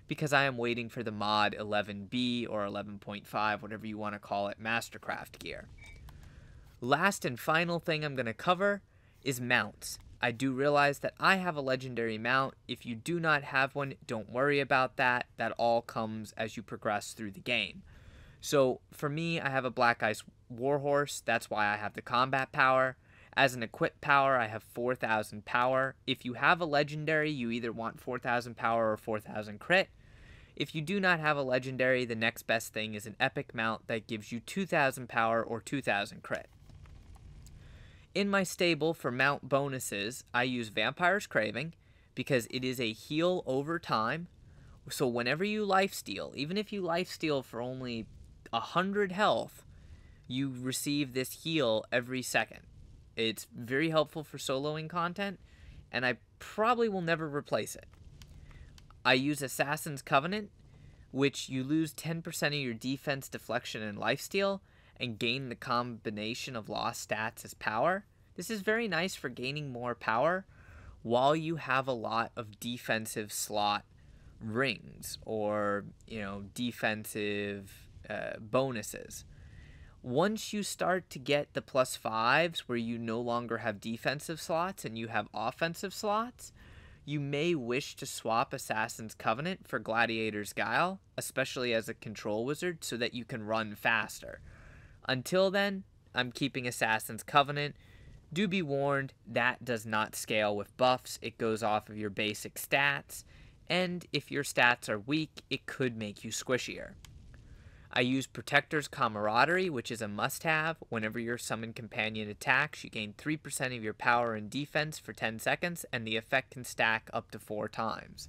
because I am waiting for the mod 11B or 11.5, whatever you want to call it, Mastercraft gear. Last and final thing I'm going to cover is mounts. I do realize that I have a legendary mount. If you do not have one, don't worry about that. That all comes as you progress through the game. So for me, I have a Black Ice Warhorse. That's why I have the combat power. As an equip power, I have 4,000 power. If you have a legendary, you either want 4,000 power or 4,000 crit. If you do not have a legendary, the next best thing is an epic mount that gives you 2,000 power or 2,000 crit. In my stable for mount bonuses, I use Vampire's Craving because it is a heal over time. So whenever you lifesteal, even if you lifesteal for only 100 health, you receive this heal every second. It's very helpful for soloing content, and I probably will never replace it. I use Assassin's Covenant, which you lose 10% of your defense, deflection, and lifesteal, and gain the combination of lost stats as power. This is very nice for gaining more power while you have a lot of defensive slot rings or, defensive bonuses. Once you start to get the +5s where you no longer have defensive slots and you have offensive slots, you may wish to swap Assassin's Covenant for Gladiator's Guile, especially as a control wizard, so that you can run faster. Until then, I'm keeping Assassin's Covenant. Do be warned, that does not scale with buffs. It goes off of your basic stats, and if your stats are weak, it could make you squishier. I use Protector's Camaraderie, which is a must-have. Whenever your summoned companion attacks, you gain 3% of your power and defense for 10 seconds, and the effect can stack up to 4 times.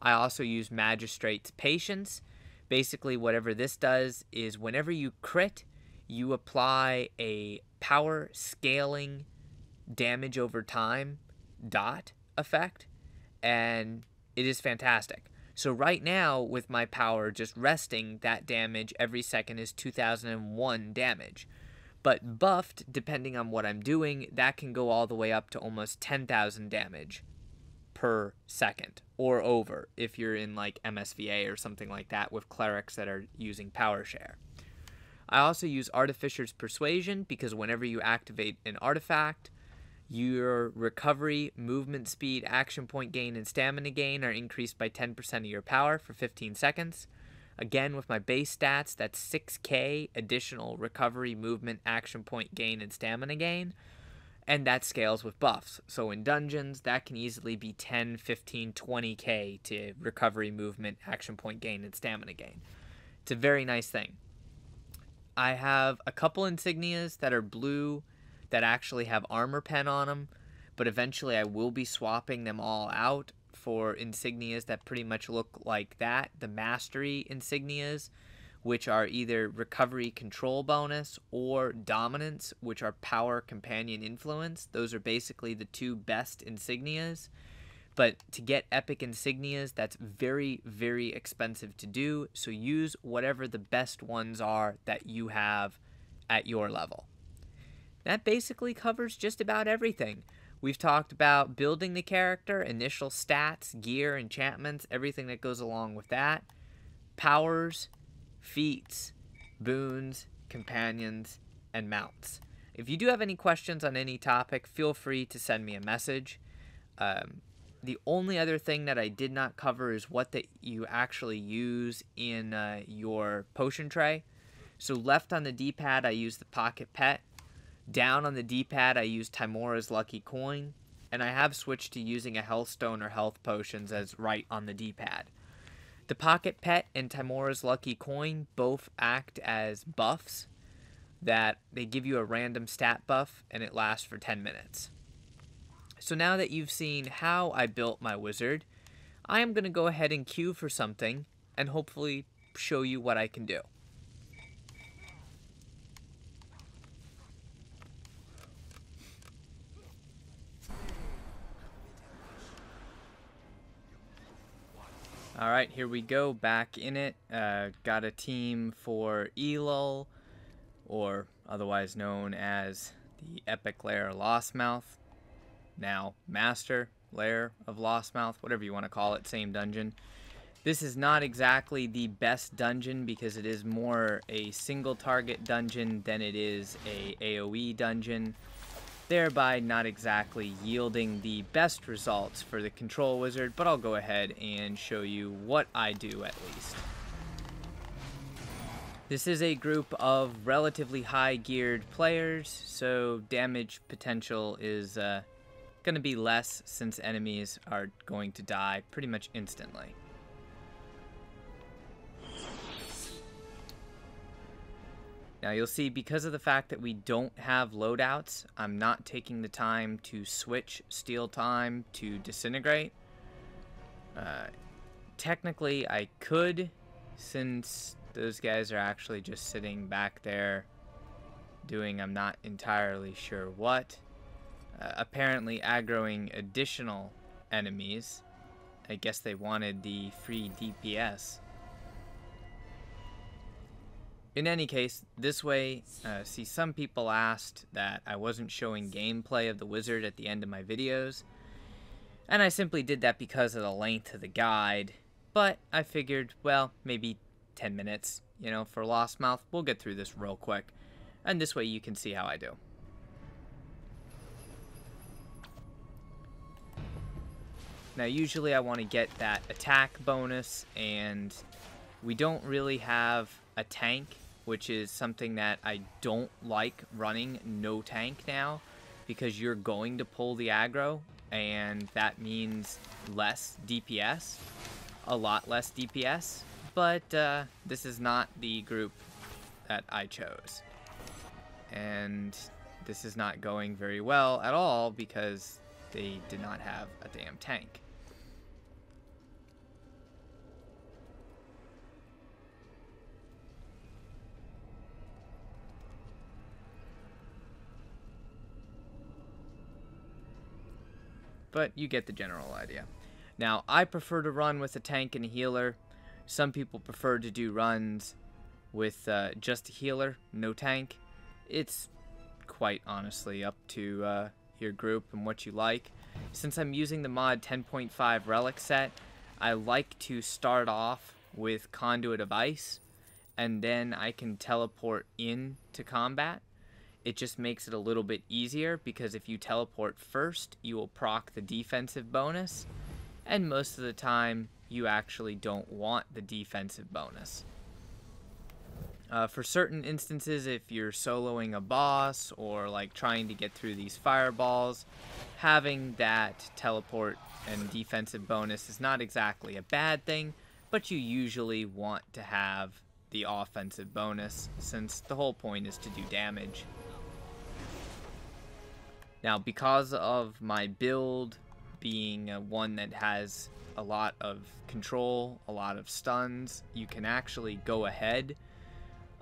I also use Magistrate's Patience. Basically, whatever this does is whenever you crit, you apply a power scaling damage over time dot effect, and it is fantastic. So right now, with my power just resting, that damage every second is 2001 damage. But buffed, depending on what I'm doing, that can go all the way up to almost 10,000 damage per second, or over, if you're in like MSVA or something like that with clerics that are using power share. I also use Artificer's Persuasion because whenever you activate an artifact, your recovery, movement speed, action point gain, and stamina gain are increased by 10% of your power for 15 seconds. Again, with my base stats, that's 6k additional recovery, movement, action point gain, and stamina gain. And that scales with buffs. So in dungeons, that can easily be 10, 15, 20k to recovery, movement, action point gain, and stamina gain. It's a very nice thing. I have a couple insignias that are blue that actually have armor pen on them, but eventually I will be swapping them all out for insignias that pretty much look like that, the mastery insignias, which are either recovery control bonus or dominance, which are power companion influence. Those are basically the two best insignias. But to get epic insignias, that's very, very expensive to do, so use whatever the best ones are that you have at your level. That basically covers just about everything. We've talked about building the character, initial stats, gear, enchantments, everything that goes along with that, powers, feats, boons, companions, and mounts. If you do have any questions on any topic, feel free to send me a message. The only other thing that I did not cover is what that you actually use in your potion tray. So left on the D-pad, I use the Pocket Pet. Down on the D-pad, I use Timora's Lucky Coin. And I have switched to using a Health Stone or Health Potions as right on the D-pad. The Pocket Pet and Timora's Lucky Coin both act as buffs that they give you a random stat buff and it lasts for 10 minutes. So now that you've seen how I built my wizard, I am going to go ahead and queue for something and hopefully show you what I can do. Alright, here we go, back in it. Got a team for ELOL, or otherwise known as the Epic Lair Lostmouth. Now Master Lair of Lostmouth, whatever you want to call it, same dungeon. This is not exactly the best dungeon because it is more a single target dungeon than it is a AoE dungeon, thereby not exactly yielding the best results for the Control Wizard, but I'll go ahead and show you what I do at least. This is a group of relatively high geared players, so damage potential is going to be less since enemies are going to die pretty much instantly. Now you'll see, because of the fact that we don't have loadouts, I'm not taking the time to switch Steal Time to Disintegrate. Technically I could, since those guys are actually just sitting back there doing I'm not entirely sure what. Apparently aggroing additional enemies. I guess they wanted the free DPS. In any case, this way, see, some people asked that I wasn't showing gameplay of the wizard at the end of my videos, and I simply did that because of the length of the guide, but I figured, well, maybe 10 minutes, you know, for Lost Mouth, we'll get through this real quick, and this way you can see how I do. Now, usually I want to get that attack bonus, and we don't really have a tank, which is something that I don't like running no tank now, because you're going to pull the aggro, and that means less DPS, a lot less DPS, but this is not the group that I chose. And this is not going very well at all because they did not have a damn tank. But you get the general idea. Now, I prefer to run with a tank and a healer. Some people prefer to do runs with just a healer, no tank. It's quite honestly up to your group and what you like. Since I'm using the mod 10.5 relic set, I like to start off with Conduit of Ice, and then I can teleport into combat. It just makes it a little bit easier, because if you teleport first, you will proc the defensive bonus, and most of the time, you actually don't want the defensive bonus. For certain instances, if you're soloing a boss, or like trying to get through these fireballs, having that teleport and defensive bonus is not exactly a bad thing, but you usually want to have the offensive bonus, since the whole point is to do damage. Now, because of my build being one that has a lot of control, a lot of stuns, you can actually go ahead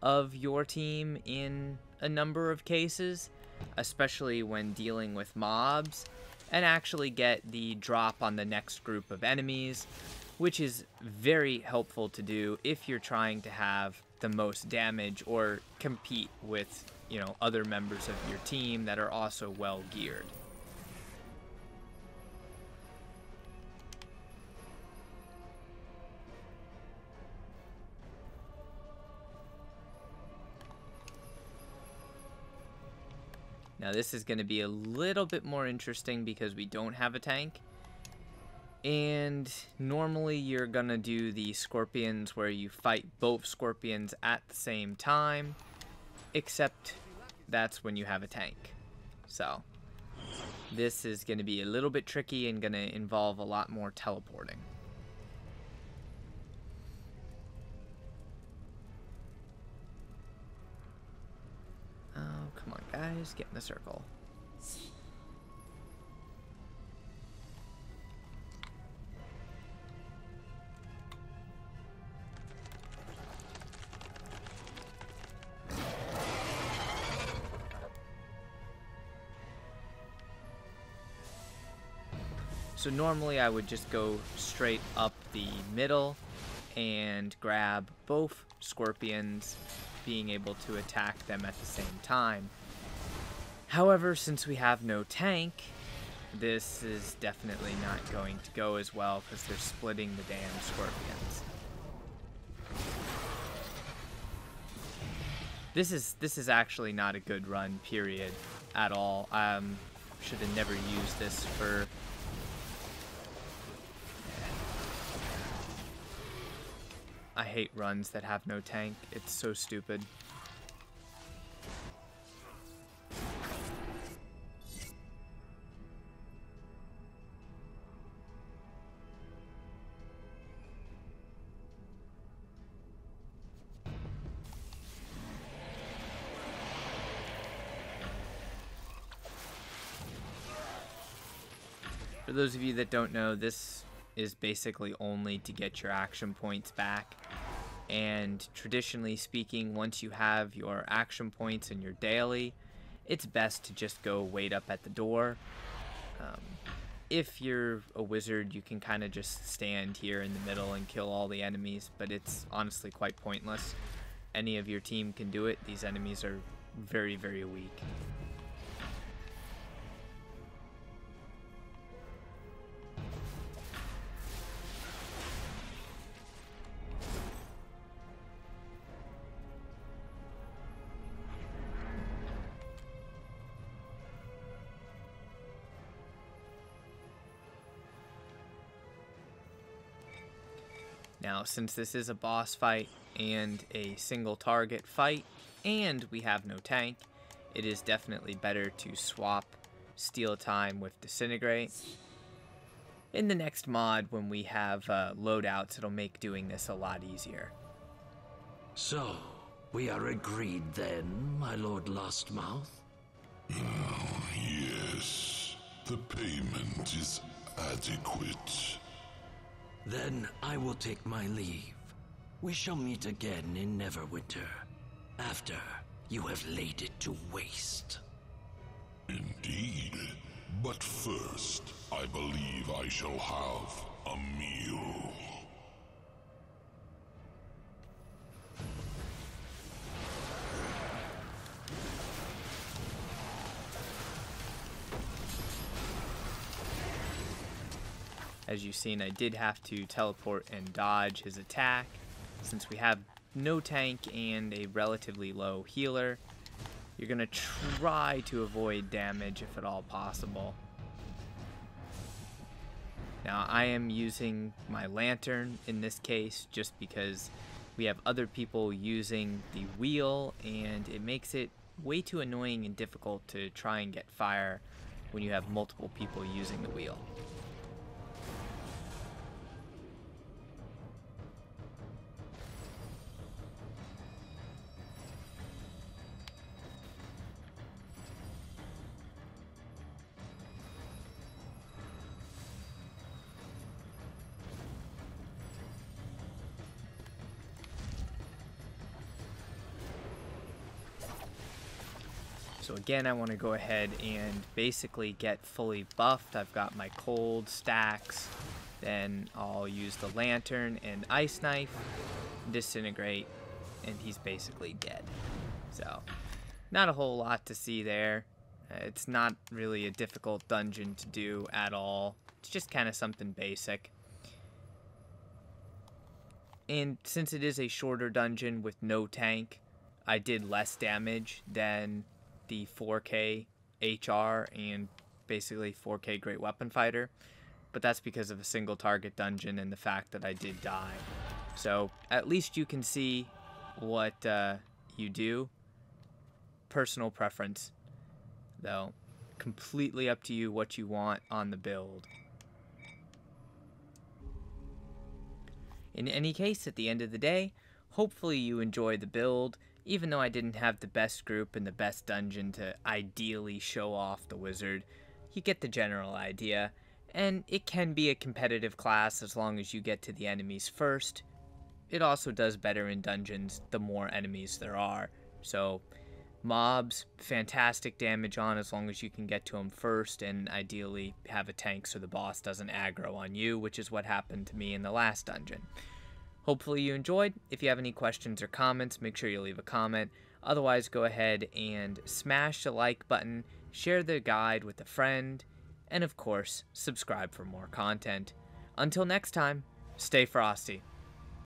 of your team in a number of cases, especially when dealing with mobs, and actually get the drop on the next group of enemies, which is very helpful to do if you're trying to have the most damage or compete with, you know, other members of your team that are also well geared. Now this is going to be a little bit more interesting because we don't have a tank. And normally you're going to do the scorpions where you fight both scorpions at the same time, except that's when you have a tank. So this is going to be a little bit tricky and going to involve a lot more teleporting. Oh, come on guys, get in the circle. So normally I would just go straight up the middle and grab both scorpions, being able to attack them at the same time. However, since we have no tank, this is definitely not going to go as well because they're splitting the damn scorpions. This is actually not a good run, period, at all. Should have never used this for... I hate runs that have no tank. It's so stupid. For those of you that don't know, this is basically only to get your action points back. And traditionally speaking, once you have your action points in your daily, it's best to just go wait up at the door. If you're a wizard, you can kind of just stand here in the middle and kill all the enemies, but it's honestly quite pointless. Any of your team can do it. These enemies are very, very weak. Now, since this is a boss fight and a single target fight, and we have no tank, it is definitely better to swap Steal Time with Disintegrate. In the next mod, when we have loadouts, it'll make doing this a lot easier. So, we are agreed then, my Lord Lostmouth? Oh, yes. The payment is adequate. Then I will take my leave. We shall meet again in Neverwinter, after you have laid it to waste. Indeed. But first, I believe I shall have a meal. As you've seen, I did have to teleport and dodge his attack. Since we have no tank and a relatively low healer, you're going to try to avoid damage if at all possible. Now, I am using my lantern in this case just because we have other people using the wheel, and it makes it way too annoying and difficult to try and get fire when you have multiple people using the wheel. So again, I want to go ahead and basically get fully buffed. I've got my cold stacks. Then I'll use the lantern and ice knife, disintegrate, and he's basically dead. So not a whole lot to see there. It's not really a difficult dungeon to do at all. It's just kind of something basic. And since it is a shorter dungeon with no tank, I did less damage than the 4K HR and basically 4K Great Weapon Fighter, but that's because of a single target dungeon and the fact that I did die. So at least you can see what you do. Personal preference, though. Completely up to you what you want on the build. In any case, at the end of the day, hopefully you enjoy the build. Even though I didn't have the best group and the best dungeon to ideally show off the wizard, you get the general idea. And it can be a competitive class as long as you get to the enemies first. It also does better in dungeons the more enemies there are. So mobs, fantastic damage on as long as you can get to them first, and ideally have a tank so the boss doesn't aggro on you, which is what happened to me in the last dungeon. Hopefully you enjoyed. If you have any questions or comments, make sure you leave a comment. Otherwise, go ahead and smash the like button, share the guide with a friend, and of course, subscribe for more content. Until next time, stay frosty.